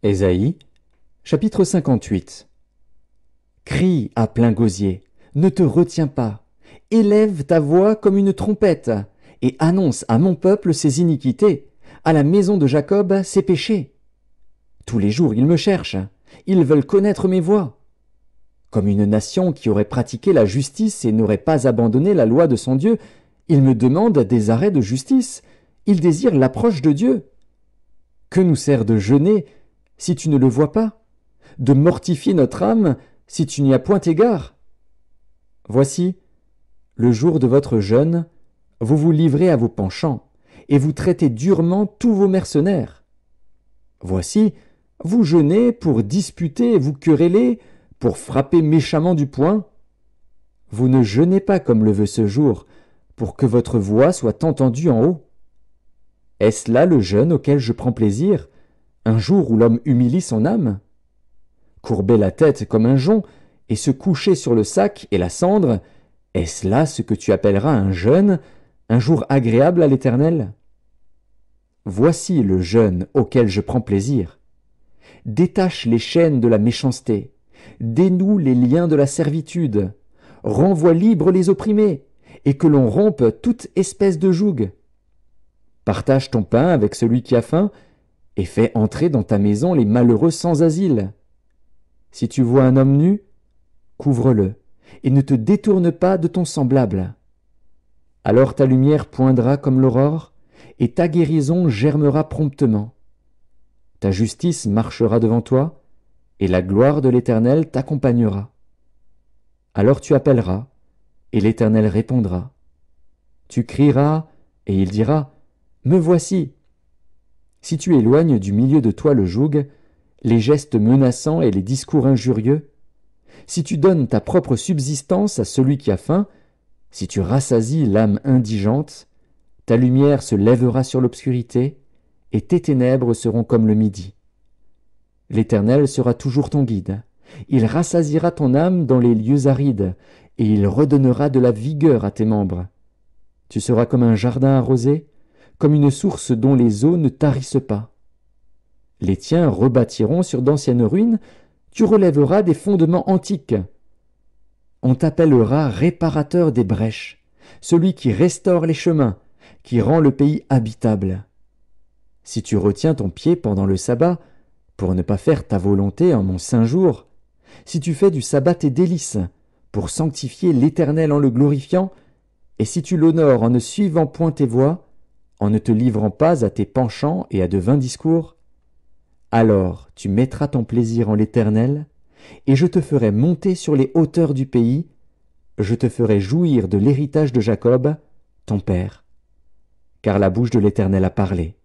Ésaïe, chapitre 58. Crie à plein gosier, ne te retiens pas, élève ta voix comme une trompette, et annonce à mon peuple ses iniquités, à la maison de Jacob ses péchés. Tous les jours ils me cherchent, ils veulent connaître mes voies. Comme une nation qui aurait pratiqué la justice et n'aurait pas abandonné la loi de son Dieu, ils me demandent des arrêts de justice, ils désirent l'approche de Dieu. Que nous sert de jeûner si tu ne le vois pas, de mortifier notre âme si tu n'y as point égard? Voici, le jour de votre jeûne, vous vous livrez à vos penchants, et vous traitez durement tous vos mercenaires. Voici, vous jeûnez pour disputer et vous quereller, pour frapper méchamment du poing. Vous ne jeûnez pas comme le veut ce jour, pour que votre voix soit entendue en haut. Est-ce là le jeûne auquel je prends plaisir, un jour où l'homme humilie son âme? Courber la tête comme un jonc, et se coucher sur le sac et la cendre, est-ce là ce que tu appelleras un jeûne, un jour agréable à l'Éternel? Voici le jeûne auquel je prends plaisir. Détache les chaînes de la méchanceté, dénoue les liens de la servitude, renvoie libres les opprimés, et que l'on rompe toute espèce de joug. Partage ton pain avec celui qui a faim, et fais entrer dans ta maison les malheureux sans asile. Si tu vois un homme nu, couvre-le, et ne te détourne pas de ton semblable. Alors ta lumière poindra comme l'aurore, et ta guérison germera promptement. Ta justice marchera devant toi, et la gloire de l'Éternel t'accompagnera. Alors tu appelleras, et l'Éternel répondra. Tu crieras, et il dira, « Me voici !» Si tu éloignes du milieu de toi le joug, les gestes menaçants et les discours injurieux, si tu donnes ta propre subsistance à celui qui a faim, si tu rassasies l'âme indigente, ta lumière se lèvera sur l'obscurité, et tes ténèbres seront comme le midi. L'Éternel sera toujours ton guide. Il rassasiera ton âme dans les lieux arides, et il redonnera de la vigueur à tes membres. Tu seras comme un jardin arrosé, comme une source dont les eaux ne tarissent pas. Les tiens rebâtiront sur d'anciennes ruines, tu relèveras des fondements antiques. On t'appellera réparateur des brèches, celui qui restaure les chemins, qui rend le pays habitable. Si tu retiens ton pied pendant le sabbat, pour ne pas faire ta volonté en mon saint jour, si tu fais du sabbat tes délices, pour sanctifier l'Éternel en le glorifiant, et si tu l'honores en ne suivant point tes voies, en ne te livrant pas à tes penchants et à de vains discours, alors tu mettras ton plaisir en l'Éternel, et je te ferai monter sur les hauteurs du pays, je te ferai jouir de l'héritage de Jacob, ton père. Car la bouche de l'Éternel a parlé.